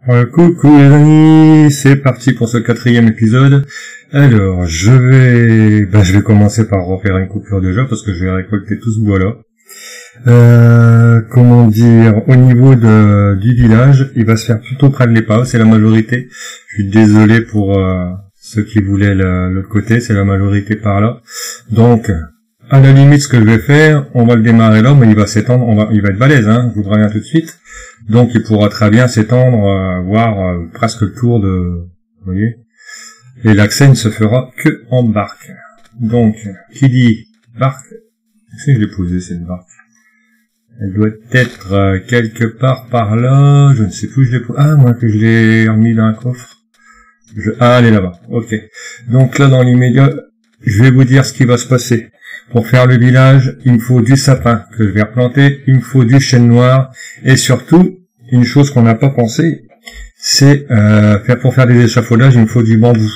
Coucou les amis, c'est parti pour ce 4e épisode. Alors, je vais commencer par refaire une coupure déjà parce que je vais récolter tout ce bois-là. Comment dire, au niveau du village, il va se faire plutôt près de l'épave, c'est la majorité. Je suis désolé pour ceux qui voulaient l'autre côté, c'est la majorité par là. Donc, à la limite, ce que je vais faire, on va le démarrer là, mais il va s'étendre, il va être balèze, hein, je vous préviens tout de suite. Donc il pourra très bien s'étendre, voire presque le tour de... Vous voyez. Et l'accès ne se fera que en barque. Donc, qui dit barque... Si je l'ai posée cette barque. Elle doit être quelque part par là, je ne sais plus où je l'ai posée. Ah, moi que je l'ai remis dans un coffre. Ah, elle est là-bas, ok. Donc là, dans l'immédiat, je vais vous dire ce qui va se passer. Pour faire le village, il me faut du sapin que je vais replanter, il me faut du chêne noir, et surtout, une chose qu'on n'a pas pensé, c'est pour faire des échafaudages, il me faut du bambou.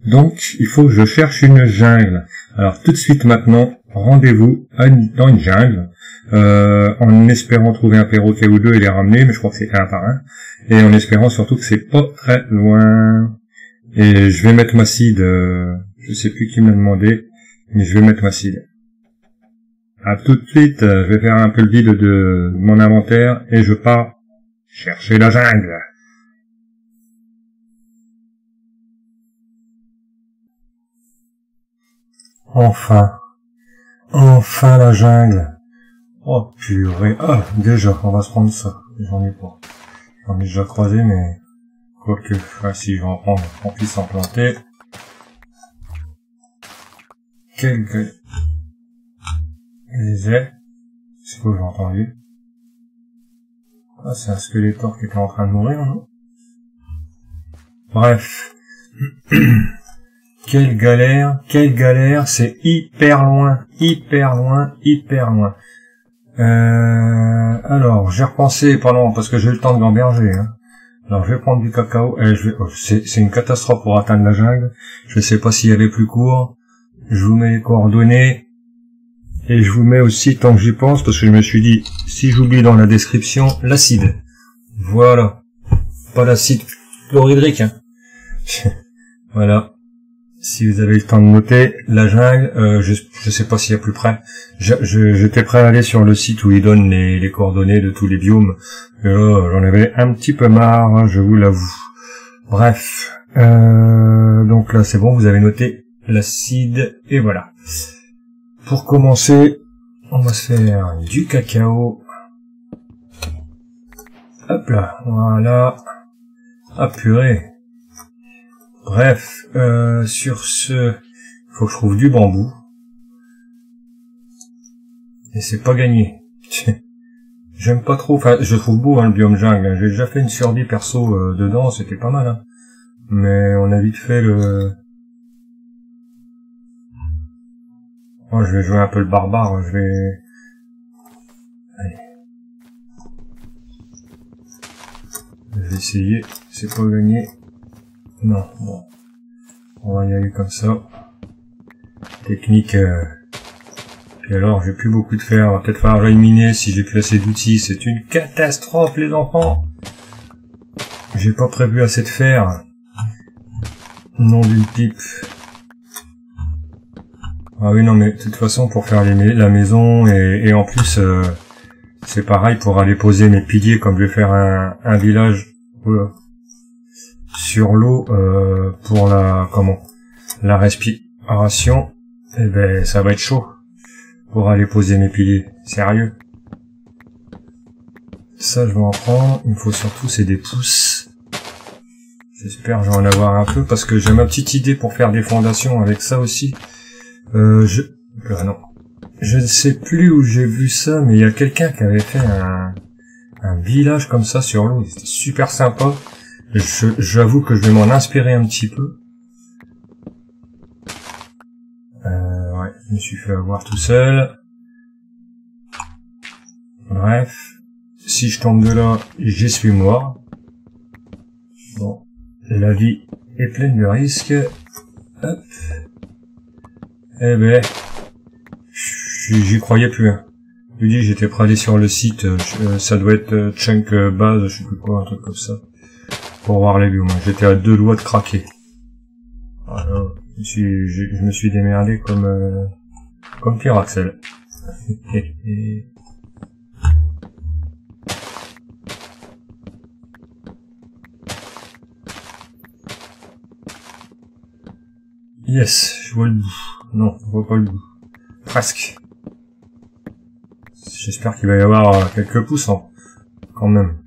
Donc, il faut que je cherche une jungle. Alors, tout de suite maintenant, rendez-vous dans une jungle, en espérant trouver un perroquet ou deux et les ramener, mais je crois que c'est un par un, et en espérant surtout que c'est pas très loin. Et je vais mettre ma seed, je sais plus qui m'a demandé, mais je vais mettre ma seed. À tout de suite, je vais faire un peu le vide de mon inventaire et je pars chercher la jungle. Enfin la jungle. Oh purée. Ah, déjà, on va se prendre ça. J'en ai pas. J'en ai déjà croisé, mais quoique, si je vais en prendre, on puisse en planter. Quel gueule. C'est quoi j'ai entendu? Ah, c'est un Skeletor qui était en train de mourir, non? Bref. Quelle galère, c'est hyper loin. Alors, j'ai repensé pendant, parce que j'ai eu le temps de gamberger, hein. Alors, je vais prendre du cacao, c'est une catastrophe pour atteindre la jungle. Je sais pas s'il y avait plus court. Je vous mets les coordonnées. Et je vous mets aussi, tant que j'y pense, parce que je me suis dit, si j'oublie dans la description, l'acide. Voilà. Pas l'acide chlorhydrique, hein. Voilà. Si vous avez le temps de noter, la jungle, je sais pas s'il y a plus près. J'étais prêt à aller sur le site où ils donnent les coordonnées de tous les biomes. J'en avais un petit peu marre, je vous l'avoue. Bref. Donc là, c'est bon, vous avez noté l'acide, et voilà. Pour commencer, on va se faire du cacao. Hop là, voilà. Ah purée. Bref, sur ce, faut que je trouve du bambou. Et c'est pas gagné. J'aime pas trop, enfin, je trouve beau, hein, le biome jungle. J'ai déjà fait une survie perso dedans, c'était pas mal, hein. Mais on a vite fait le... Moi, je vais jouer un peu le barbare, Allez. Je vais essayer, c'est pas gagné. Non, bon. On va y aller comme ça. Technique, Et alors, j'ai plus beaucoup de fer, on va peut-être falloir éliminer si j'ai plus assez d'outils. C'est une catastrophe, les enfants. J'ai pas prévu assez de fer. Nom d'une pipe. Ah oui, non, mais de toute façon, pour faire la maison, et en plus, c'est pareil pour aller poser mes piliers, comme je vais faire un village sur l'eau, pour la respiration, eh ben, ça va être chaud, pour aller poser mes piliers, sérieux. Ça, je vais en prendre, il me faut surtout, c'est des pousses. J'espère que je vais en avoir un peu, parce que j'ai ma petite idée pour faire des fondations avec ça aussi. Non. Je ne sais plus où j'ai vu ça, mais il y a quelqu'un qui avait fait un village comme ça sur l'eau. C'était super sympa. J'avoue que je vais m'en inspirer un petit peu. Ouais, je me suis fait avoir tout seul. Bref. Si je tombe de là, j'y suis mort. Bon. La vie est pleine de risques. Hop. Eh ben, j'y croyais plus, hein. Je dis, j'étais prêt à aller sur le site, ça doit être Chunk Base, je sais plus quoi, un truc comme ça. pour voir les biomes. J'étais à 2 doigts de craquer. Alors, je me suis démerdé comme Pyraxel. Yes, je vois le bout. Non, je vois pas le bout. Presque. J'espère qu'il va y avoir quelques poussants, quand même.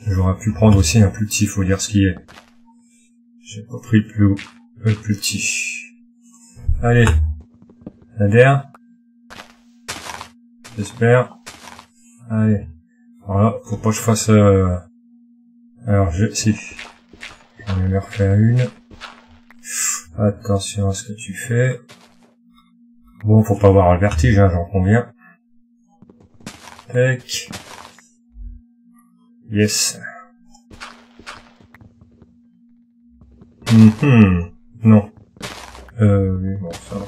J'aurais pu prendre aussi un plus petit, faut dire ce qui est. J'ai pas pris le plus petit. Allez. Adhère. J'espère. Allez. Voilà, faut pas que je fasse... Alors, si. J'en ai refait une. Attention à ce que tu fais. Bon, faut pas avoir le vertige, hein, j'en conviens. Tac. Yes. Non. Oui, bon, ça va.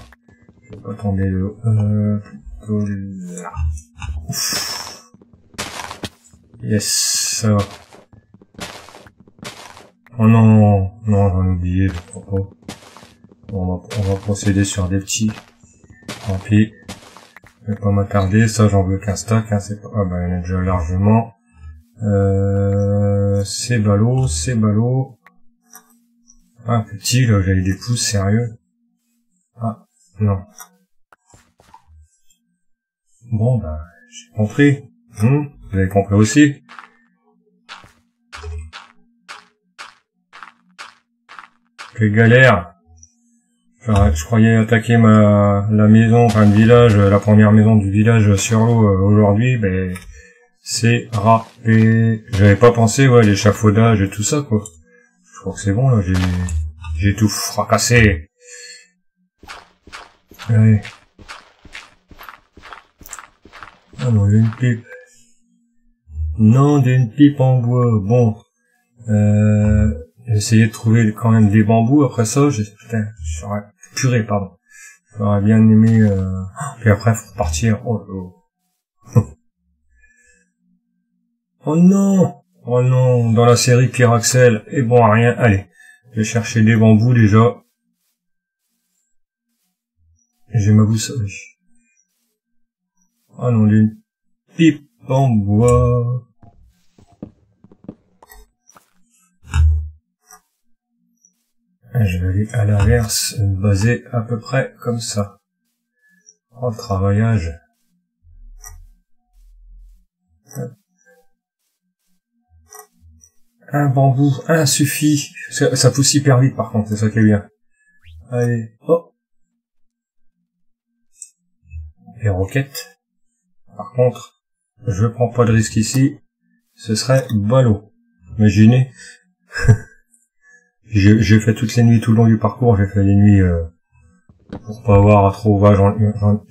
Je vais pas tomber le... plutôt là. Ouf. Yes, ça va. Oh non, non, j'en ai oublié, je crois pas. Bon, on va procéder sur des petits. Tant pis. Je vais pas m'attarder, ça j'en veux qu'un stack, hein, c'est pas... Ah bah, il y en a déjà largement. C'est ballot, c'est ballot. Ah, petit, là, j'avais des pouces, sérieux. Ah, non. Bon, bah, j'ai compris. Vous avez compris aussi. Quelle galère. Je croyais attaquer la maison, enfin le village, la première maison du village sur l'eau aujourd'hui, ben c'est râpé. J'avais pas pensé, ouais, l'échafaudage et tout ça, quoi. Je crois que c'est bon, là, j'ai tout fracassé. Allez. Ah non, il y a une pipe. Non, il y a une pipe en bois. Bon. J'ai essayé de trouver quand même des bambous. Après ça, putain, j'aurais... Purée, pardon. J'aurais bien aimé... Puis après, faut repartir. Oh non. Oh non, dans la série Pyraxel. Et bon, rien. Allez, je vais chercher des bambous déjà. J'ai ma boussole. Ah non, une pipe en bois. Je vais aller à l'inverse, baser à peu près comme ça. Oh, le travaillage. Un bambou, un suffit. Ça pousse hyper vite par contre, c'est ça qui est bien. Allez, oh. Les roquettes. Par contre, je prends pas de risque ici. Ce serait ballot. Imaginez. J'ai fait toutes les nuits tout le long du parcours, j'ai fait les nuits pour pas avoir trop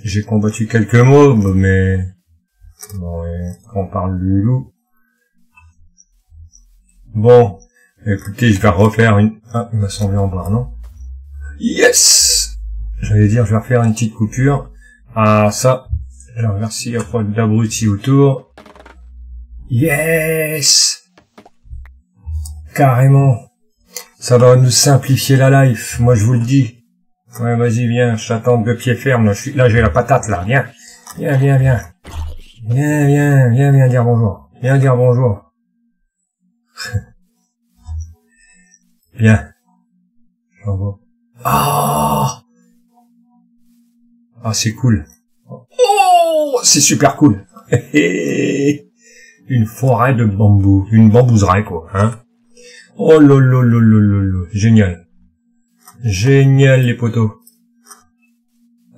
j'ai combattu quelques mobs, mais bon, quand on parle du loup. Bon, écoutez, je vais refaire une... Ah, il m'a semblé en boire, non? Yes! J'allais dire, je vais refaire une petite coupure. Ah, ça, alors merci, il n'y a pas d'abruti autour. Yes! Carrément. Ça va nous simplifier la life, moi je vous le dis. Ouais, vas-y, viens, je t'attends de pied ferme, là, j'ai la patate, là, viens. Viens. Viens dire bonjour. Viens dire bonjour. Viens. J'en vois. Ah, c'est cool. Oh, c'est super cool. Une forêt de bambou, une bambouseraie, quoi, hein. Oh lolo, génial. Génial les potos.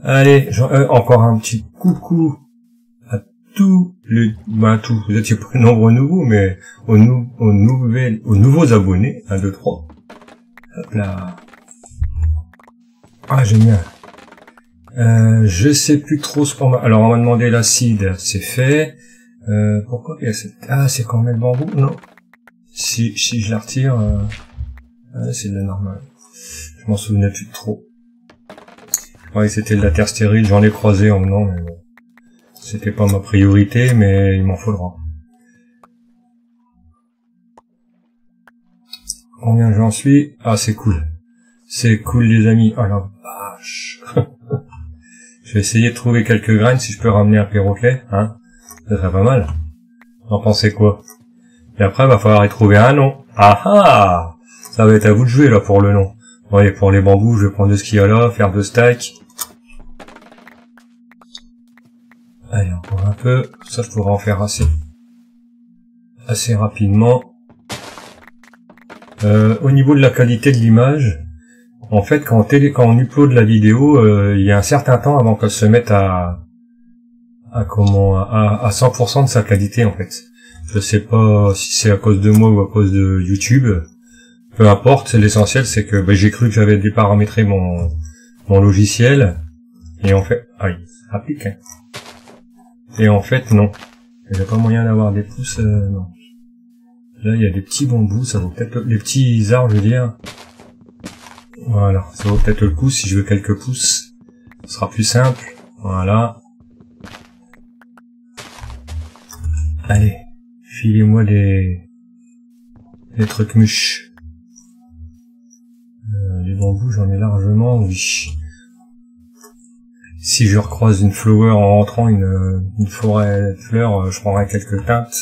Allez, encore un petit coucou à tous vous étiez pas nombreux nouveaux, mais aux nouveaux abonnés, 1, 2, 3. Hop là. Ah, génial. Je sais plus trop ce qu'on m'a... Alors, on m'a demandé l'acide, c'est fait. Pourquoi il y a cette... Ah, c'est quand même le bambou, non? Si je la retire, c'est de la normale. Je m'en souvenais plus de trop. Ouais, c'était de la terre stérile, j'en ai croisé en venant, mais bon. C'était pas ma priorité, mais il m'en faudra. Combien j'en suis? Ah, c'est cool. C'est cool, les amis. Oh la vache. Je vais essayer de trouver quelques graines si je peux ramener un perroquet, hein. Ça serait pas mal. Vous en pensez quoi? Et après, va falloir y trouver un nom. Ah ah! Ça va être à vous de jouer, là, pour le nom. Ouais, pour les bambous, je vais prendre de ce qu'il y a là, faire 2 stacks. Allez, encore un peu. Ça, je pourrais en faire assez rapidement. Au niveau de la qualité de l'image, en fait, quand on upload la vidéo, il y a un certain temps avant qu'elle se mette à 100% de sa qualité, en fait. Je sais pas si c'est à cause de moi ou à cause de YouTube. Peu importe, l'essentiel, c'est que j'ai cru que j'avais déparamétré mon logiciel. Et en fait, aïe, ça pique, hein. Et en fait, non. Il n'y a pas moyen d'avoir des pousses, non. Là, il y a des petits bambous, ça vaut peut-être les petits arbres, je veux dire. Voilà, ça vaut peut-être le coup si je veux quelques pousses. Ce sera plus simple. Voilà. Allez, filez-moi des trucs mûches. Les bambous, j'en ai largement, oui. Si je recroise une flower en rentrant une forêt de fleurs, je prendrai quelques teintes.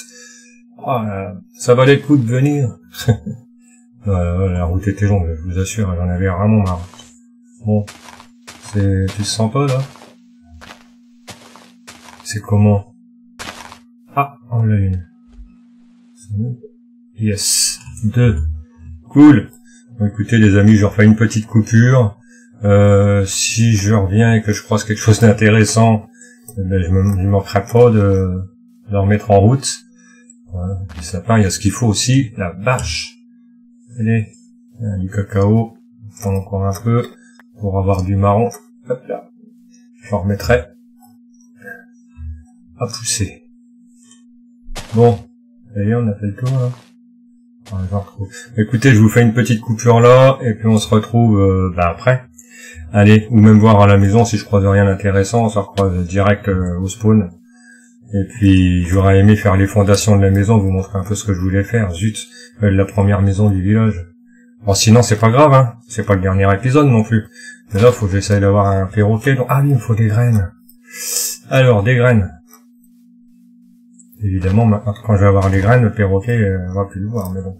Oh, ça valait le coup de venir. Voilà, la route était longue, je vous assure, j'en avais vraiment marre. Bon, tu le sens pas là? C'est comment? Ah, on l'a une. Yes, 2. Cool. Bon, écoutez les amis, je refais une petite coupure. Si je reviens et que je croise quelque chose d'intéressant, je manquerai pas de le remettre en route. Voilà, les sapins, il y a ce qu'il faut aussi, la vache. Allez, du cacao, on prend encore un peu pour avoir du marron. Hop là, je remettrai à pousser. Bon, d'ailleurs on a fait le tour là. Enfin, je retrouve. Écoutez, je vous fais une petite coupure là et puis on se retrouve après. Allez, ou même voir à la maison si je croise rien d'intéressant, on se recroise direct au spawn. Et puis, j'aurais aimé faire les fondations de la maison, vous montrer un peu ce que je voulais faire. Zut, la première maison du village. Bon, sinon, c'est pas grave, hein. C'est pas le dernier épisode non plus. Mais là, faut que j'essaye d'avoir un perroquet. Donc... Ah oui, il me faut des graines. Alors, des graines. Évidemment, maintenant, quand je vais avoir les graines, le perroquet va plus le voir, mais bon.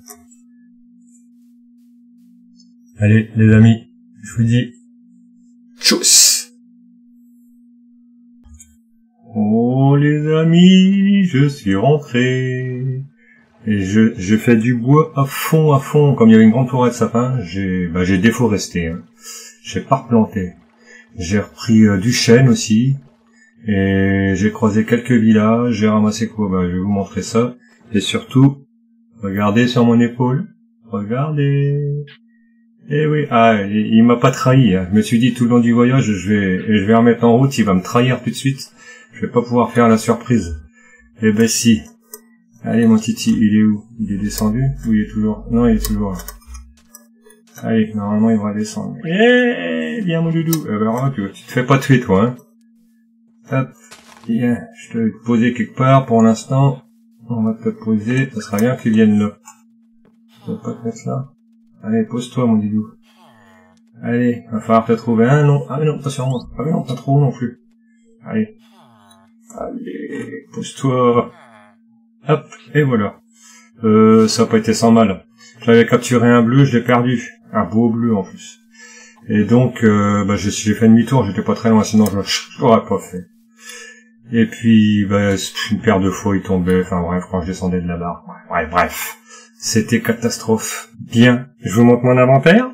Allez, les amis, je vous dis... Tchuss! Oh les amis, je suis rentré et j'ai fait du bois à fond, comme il y avait une grande forêt de sapins, j'ai déforesté, hein. J'ai pas replanté. J'ai repris du chêne aussi et j'ai croisé quelques villages, j'ai ramassé quoi, je vais vous montrer ça et surtout, regardez sur mon épaule, regardez. Eh oui, il m'a pas trahi, hein. Je me suis dit tout le long du voyage, je vais remettre en route, il va me trahir tout de suite. Je vais pas pouvoir faire la surprise. Eh ben si. Allez mon titi, il est où? Il est descendu? Ou il est toujours... Non, il est toujours là. Allez, normalement il va descendre. Eh, viens mon doudou. Alors tu te fais pas tuer toi, hein. Hop, viens, je te vais te poser quelque part pour l'instant. On va te poser, ça sera bien que tu viennes là. Tu vas pas te mettre là? Allez, pose-toi mon doudou. Allez, va falloir te trouver un nom. Ah mais non, pas sur moi. Ah mais non, pas trop non plus. Allez. Allez, pousse-toi. Hop, et voilà. Ça n'a pas été sans mal. J'avais capturé un bleu, je l'ai perdu. Un beau bleu en plus. Et donc, j'ai fait demi-tour, j'étais pas très loin, sinon je l'aurais pas fait. Et puis, une paire de fois, il tombait, enfin bref, quand je descendais de la barre. Ouais, bref. C'était catastrophe. Bien, je vous montre mon inventaire.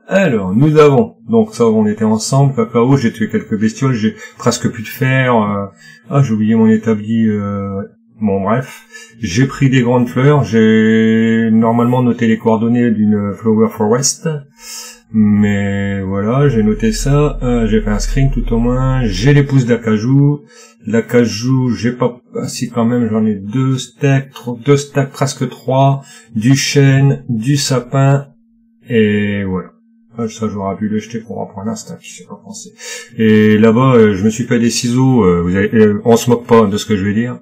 Alors, nous avons, donc ça, on était ensemble, cacao, j'ai tué quelques bestioles, j'ai presque plus de fer, j'ai oublié mon établi, bon bref, j'ai pris des grandes fleurs, j'ai normalement noté les coordonnées d'une Flower Forest, mais voilà, j'ai noté ça, j'ai fait un screen tout au moins, j'ai les pousses d'acajou, l'acajou, j'ai pas, si quand même, j'en ai 2 stacks, presque 3, du chêne, du sapin, et voilà. Ça, j'aurais pu le jeter pour en prendre un stack, je sais pas penser. Et là-bas, je me suis fait des ciseaux, on se moque pas de ce que je vais dire,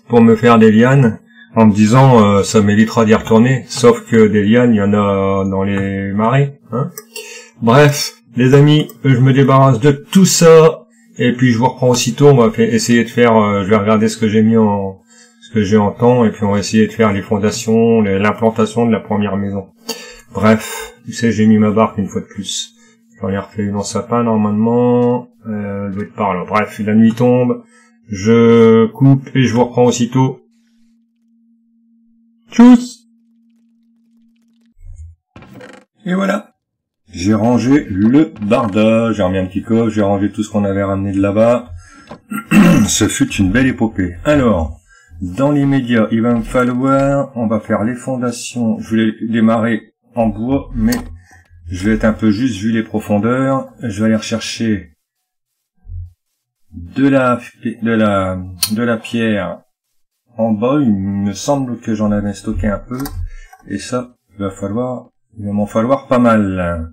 pour me faire des lianes. en me disant ça m'évitera d'y retourner, sauf que des lianes, il y en a dans les marais, hein. Bref, les amis, je me débarrasse de tout ça, et puis je vous reprends aussitôt. On va essayer de faire, je vais regarder ce que j'ai mis en temps, et puis on va essayer de faire les fondations, l'implantation de la première maison. Bref, tu sais, j'ai mis ma barque une fois de plus. J'en ai refait une en sapin normalement, elle doit être par là. Bref, la nuit tombe, je coupe et je vous reprends aussitôt. Tchuss! Et voilà. J'ai rangé le barda, j'ai remis un petit coffre, j'ai rangé tout ce qu'on avait ramené de là-bas. Ce fut une belle épopée. Alors, dans l'immédiat, il va me falloir, on va faire les fondations. Je voulais démarrer en bois, mais je vais être un peu juste vu les profondeurs. Je vais aller rechercher de la pierre en bas. Il me semble que j'en avais stocké un peu, et ça, il va m'en falloir pas mal.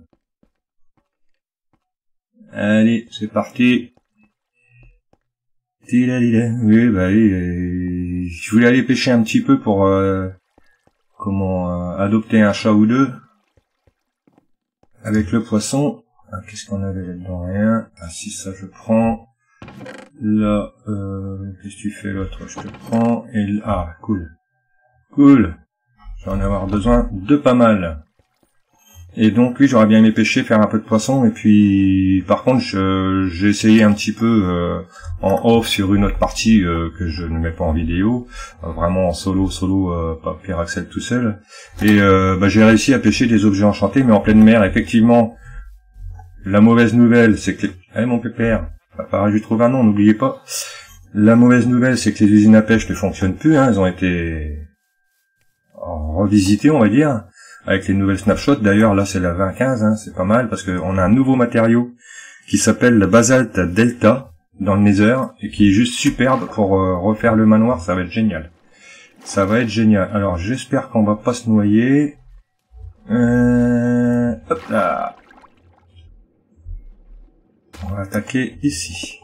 Allez, c'est parti. Oui, bah oui, je voulais aller pêcher un petit peu pour adopter un chat ou deux avec le poisson. Ah, qu'est-ce qu'on avait là-dedans? Rien. Ah si, ça je prends. Là, qu'est-ce que tu fais l'autre? Je te prends. Et là, ah, cool. Cool. Je vais en avoir besoin de pas mal. Et donc oui, j'aurais bien aimé pêcher, faire un peu de poisson, et puis par contre j'ai essayé un petit peu en off sur une autre partie que je ne mets pas en vidéo, vraiment en solo, pas Pierre Axel tout seul, et j'ai réussi à pêcher des objets enchantés, mais en pleine mer. Effectivement, la mauvaise nouvelle, c'est que mon pépère, pareil, je lui trouve un nom, n'oubliez pas. La mauvaise nouvelle, c'est que les usines à pêche ne fonctionnent plus, hein, elles ont été revisitées, on va dire, avec les nouvelles snapshots. D'ailleurs, là, c'est la 2015, hein, c'est pas mal, parce qu'on a un nouveau matériau qui s'appelle le basalte Delta, dans le Nether, et qui est juste superbe pour refaire le manoir. Ça va être génial. Ça va être génial. Alors, j'espère qu'on va pas se noyer. Hop là. On va attaquer ici.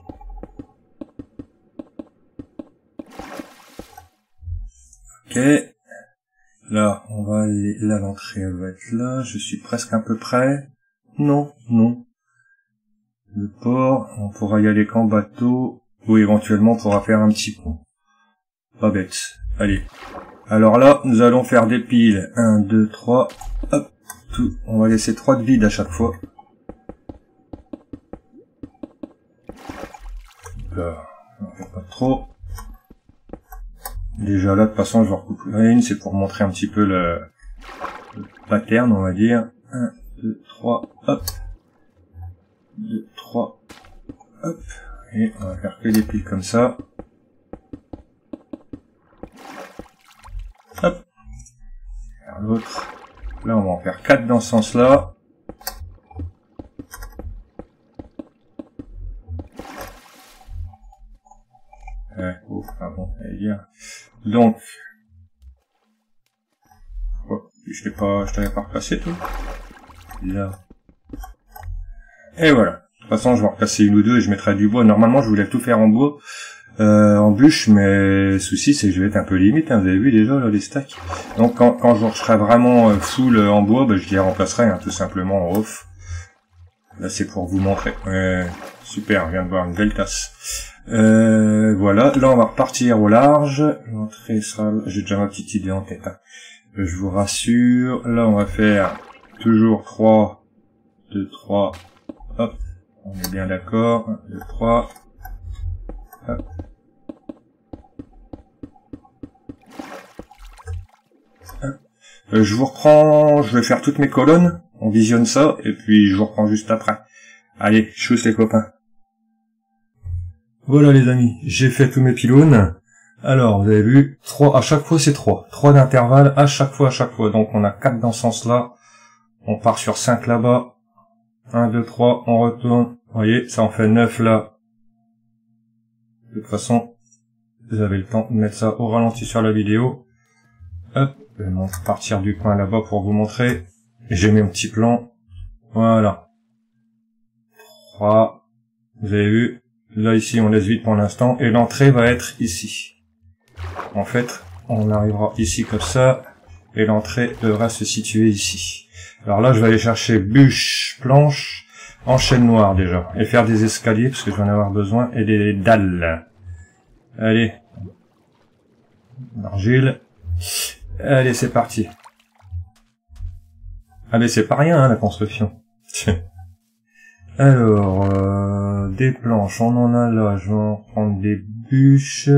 Ok. Là, on va aller, là, l'entrée, elle va être là, je suis presque un peu prêt. Non. Le port, on pourra y aller qu'en bateau, ou éventuellement on pourra faire un petit pont. Pas bête. Allez. Alors là, nous allons faire des piles. 1, 2, 3, hop, tout. On va laisser 3 de vide à chaque fois. Là, on en fait pas trop. Déjà là, de toute façon, je vais recouper une, c'est pour montrer un petit peu le pattern, on va dire. 1, 2, 3, hop. 2, 3, hop. Et on va faire que des piles comme ça. Hop. Faire l'autre. Là, on va en faire 4 dans ce sens-là. Donc, oh, je t'avais pas replacé tout. Là. Et voilà. De toute façon, je vais en repasser une ou deux et je mettrai du bois. Normalement, je voulais tout faire en bois, en bûche, mais le souci, c'est que je vais être un peu limite, hein. Vous avez vu déjà, là, les stacks. Donc, quand je serai vraiment full en bois, je les remplacerai, hein, tout simplement en off. Là, c'est pour vous montrer. Super, je viens de voir une belle tasse. Voilà, là on va repartir au large. L'entrée sera... J'ai déjà ma petite idée en tête, hein. Je vous rassure. Là on va faire toujours 3, 2, 3, hop, on est bien d'accord. 1, 2, 3, hop. Je vous reprends, je vais faire toutes mes colonnes, on visionne ça, et puis je vous reprends juste après. Allez, tchuss les copains. Voilà les amis, j'ai fait tous mes pylônes. Alors, vous avez vu, 3, à chaque fois c'est 3. 3 d'intervalle à chaque fois. Donc on a 4 dans ce sens-là. On part sur 5 là-bas. 1, 2, 3, on retourne. Vous voyez, ça en fait 9 là. De toute façon, vous avez le temps de mettre ça au ralenti sur la vidéo. Hop, je vais partir du coin là-bas pour vous montrer. J'ai mis un petit plan. Voilà. 3, vous avez vu. Là, ici, on laisse vide pour l'instant, et l'entrée va être ici. En fait, on arrivera ici comme ça, et l'entrée devra se situer ici. Alors là, je vais aller chercher bûche, planche, en chêne noir déjà, et faire des escaliers, parce que je vais en avoir besoin, et des dalles. Allez. Argile. Allez, c'est parti. Allez, c'est pas rien, hein, la construction. Alors, des planches, on en a là, je vais en prendre des bûches.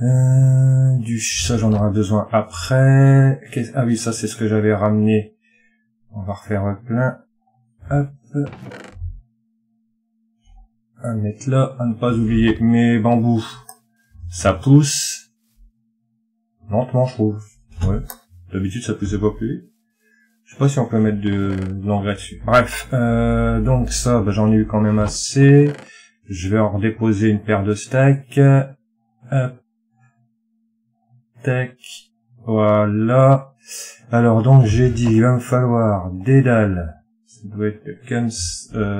Ça j'en aurai besoin après. Ah oui, ça c'est ce que j'avais ramené. On va refaire plein. Hop. À mettre là, à ne pas oublier mes bambous. Ça pousse. Lentement, je trouve. Ouais. D'habitude, ça poussait pas plus vite. Je sais pas si on peut mettre de l'engrais dessus. Bref. Donc ça, bah, j'en ai eu quand même assez. Je vais en redéposer une paire de stacks. Hop. Tac. Voilà. Alors donc, j'ai dit, il va me falloir des dalles. Ça doit être comme...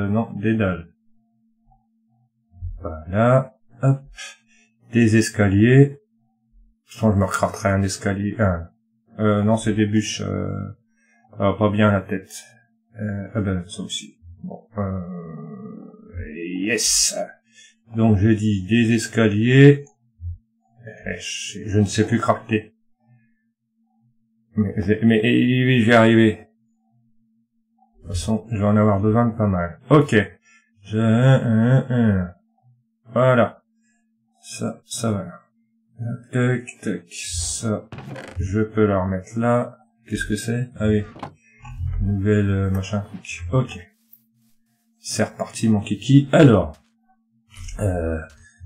non, des dalles. Voilà. Hop. Des escaliers. Je me recrafterai un escalier. Non, c'est des bûches. Pas bien la tête. Ah ben, ça aussi. Bon. Yes. Donc, j'ai dit des escaliers. Je ne sais plus crafter. Mais oui, j'y arrivé. De toute façon, je vais en avoir besoin de pas mal. Ok. Voilà. Ça va. Tac, tac. Ça, je peux la remettre là. Qu'est-ce que c'est? Ah oui. Nouvelle machin truc. Ok. C'est reparti mon kiki. Alors.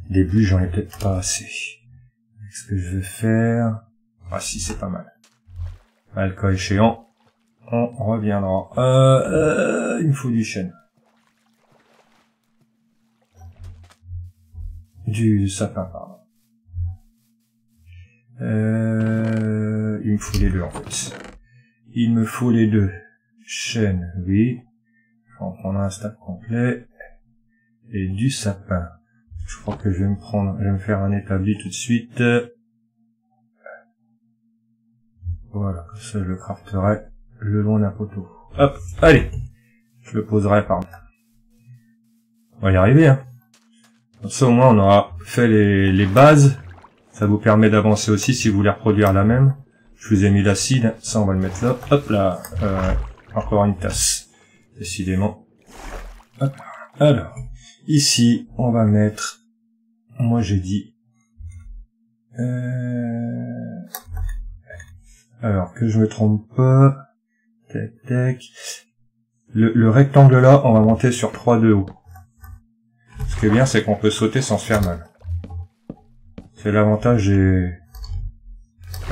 Début, j'en ai peut-être pas assez. Qu'est-ce que je vais faire? Ah si, c'est pas mal. À le cas échéant, on reviendra. Il me faut du chêne. Du sapin, pardon. Il me faut les deux, en fait. Il me faut les deux. Chêne, oui. Je vais en prendre un stack complet. Et du sapin. Je crois que je vais me faire un établi tout de suite. Voilà, ça je le crafterai le long d'un poteau. Hop, allez. Je le poserai par là. On va y arriver, hein. Comme ça au moins on aura fait les bases. Ça vous permet d'avancer aussi si vous voulez reproduire la même. Je vous ai mis l'acide, ça on va le mettre là. Hop là, encore une tasse. Décidément. Hop. Alors, ici on va mettre, moi j'ai dit, alors que je me trompe pas, tac tac, le rectangle là, on va monter sur 3 de haut. Ce qui est bien, c'est qu'on peut sauter sans se faire mal. C'est l'avantage et...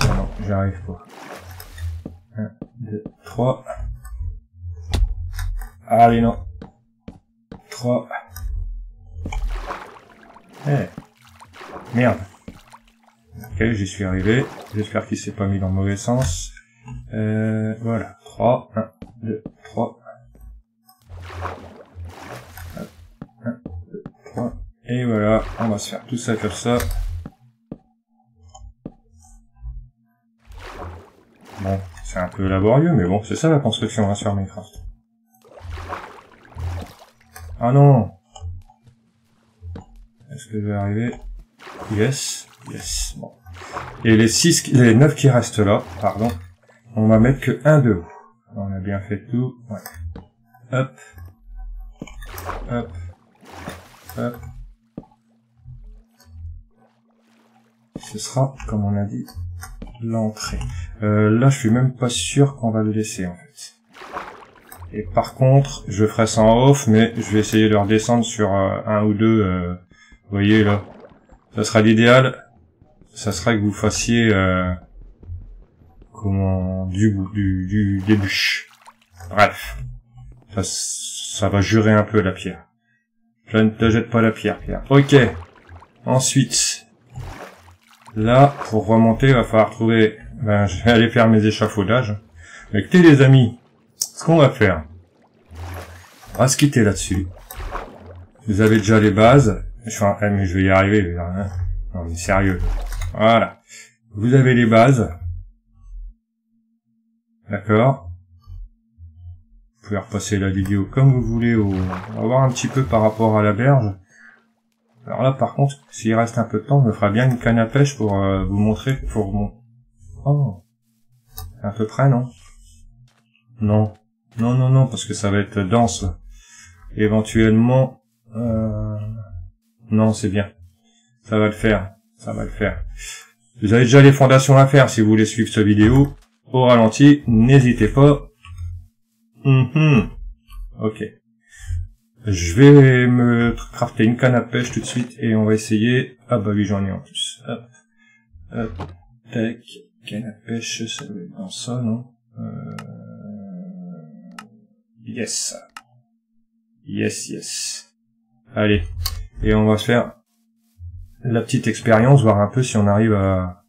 Ah non, j'y arrive pas. 1, 2, 3. Allez, non. 3. Eh. Merde. Ok, j'y suis arrivé. J'espère qu'il s'est pas mis dans le mauvais sens. Voilà. 3. 1, 2, 3. 1, 2, 3. Et voilà. On va se faire tout ça comme ça. Bon, c'est un peu laborieux, mais bon, c'est ça la construction, hein, sur Minecraft. Ah non! Est-ce que je vais arriver? Yes, yes, bon. Et les 9 qui restent là, pardon, on va mettre que 1 de haut. On a bien fait tout, ouais. Hop. Hop. Hop. Ce sera, comme on a dit, l'entrée. Là, je suis même pas sûr qu'on va le laisser, en fait. Et par contre, je ferai ça en off, mais je vais essayer de redescendre sur un ou deux, vous voyez, là. Ça sera l'idéal. Ça serait que vous fassiez, des bûches. Bref. Ça va jurer un peu la pierre. Je ne te jette pas la pierre, Pierre. Ok. Ensuite. Là, pour remonter, il va falloir trouver... Ben, je vais aller faire mes échafaudages. Écoutez, les amis, ce qu'on va faire, on va se quitter là-dessus. Vous avez déjà les bases. Mais je vais y arriver, hein. Non, mais sérieux. Voilà. vous avez les bases. D'accord. Vous pouvez repasser la vidéo comme vous voulez. On va voir un petit peu par rapport à la berge. Alors là, par contre, s'il reste un peu de temps, je me ferai bien une canne à pêche pour vous montrer. Oh, à peu près, non? Non, non, non, non, parce que ça va être dense. Éventuellement, non, c'est bien. Ça va le faire, ça va le faire. Vous avez déjà les fondations à faire si vous voulez suivre cette vidéo. Au ralenti, n'hésitez pas. Ok. Je vais me crafter une canne à pêche tout de suite et on va essayer. Ah bah oui, j'en ai en plus. Hop. Hop. Tac. Canne à pêche, ça doit être dans ça, non? Yes. Yes, yes. Allez. Et on va se faire la petite expérience, voir un peu si on arrive à...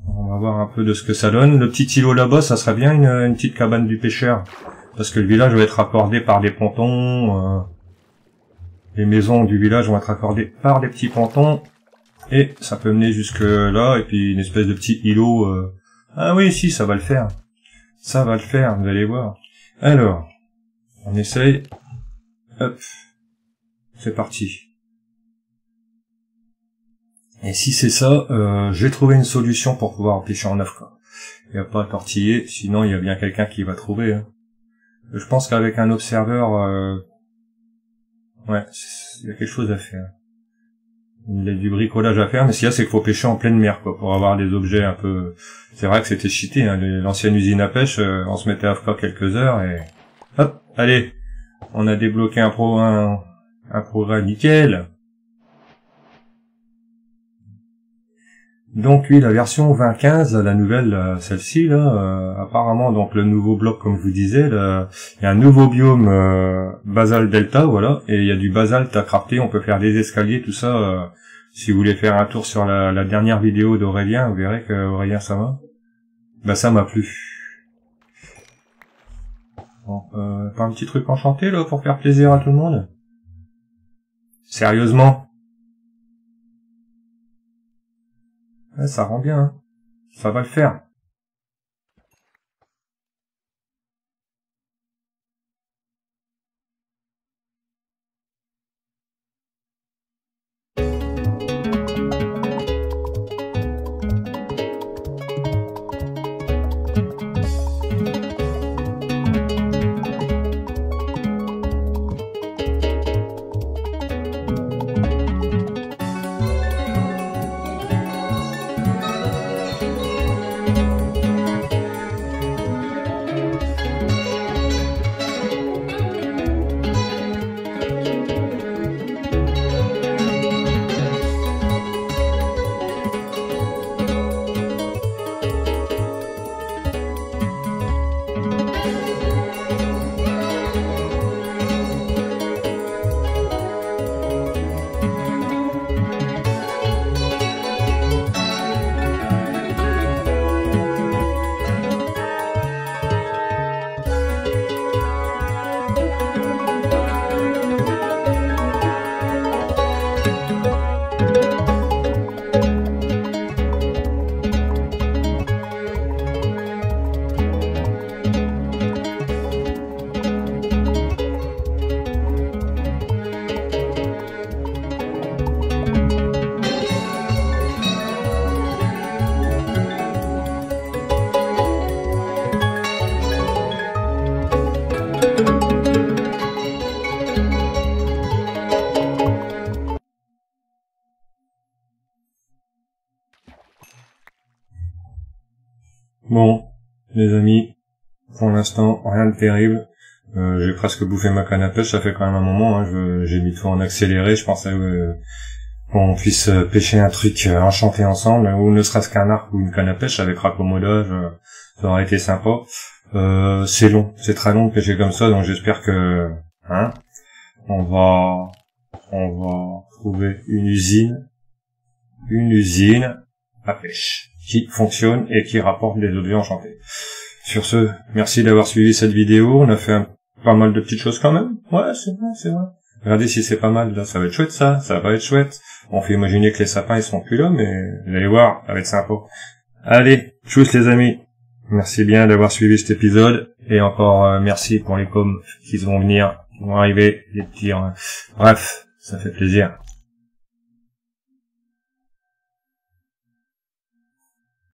On va voir un peu de ce que ça donne. Le petit îlot là-bas, ça serait bien une petite cabane du pêcheur. Parce que le village va être raccordé par des pontons. Les maisons du village vont être raccordées par des petits pontons. Et ça peut mener jusque là. Et puis une espèce de petit îlot. Ah oui, si, ça va le faire. Ça va le faire, vous allez voir. Alors, on essaye. Hop. C'est parti. Et si c'est ça, j'ai trouvé une solution pour pouvoir pêcher en 9, quoi. Il n'y a pas à tortiller, sinon il y a bien quelqu'un qui va trouver. Hein. Je pense qu'avec un observeur, ouais, il y a quelque chose à faire. Il y a du bricolage à faire, mais ce qu'il y a, c'est qu'il faut pêcher en pleine mer, quoi, pour avoir des objets un peu... C'est vrai que c'était cheaté, hein, l'ancienne usine à pêche, on se mettait à faire quelques heures et... Hop, allez, on a débloqué un progrès nickel. Donc oui, la version 20.15, la nouvelle, celle-ci là, apparemment donc le nouveau bloc comme je vous disais, il y a un nouveau biome basalt delta, voilà, et il y a du basalte à crafter, on peut faire des escaliers, tout ça. Si vous voulez faire un tour sur la dernière vidéo d'Aurélien, vous verrez que Aurélien ça va. Bah ça m'a plu. Bon, pas un petit truc enchanté là pour faire plaisir à tout le monde? Sérieusement? Ouais, ça rend bien, hein. Ça va le faire. Bon, les amis, pour l'instant, rien de terrible. J'ai presque bouffé ma canne à pêche, ça fait quand même un moment, hein, j'ai mis tout en accéléré, je pensais qu'on puisse pêcher un truc enchanté ensemble, ou ne serait-ce qu'un arc ou une canne à pêche avec raccommodage, ça aurait été sympa. C'est long, c'est très long de pêcher comme ça, donc j'espère que, hein, on va trouver une usine à pêche qui fonctionne et qui rapporte des objets enchantés. Sur ce, merci d'avoir suivi cette vidéo. On a fait pas mal de petites choses quand même. Ouais, c'est vrai. Regardez si c'est pas mal, là, ça va être chouette ça va être chouette. On fait imaginer que les sapins ils seront plus là, mais vous allez voir, ça va être sympa. Allez, tchuss les amis. Merci bien d'avoir suivi cet épisode, et encore merci pour les coms qui vont venir, qui vont arriver, les petits, bref, ça fait plaisir.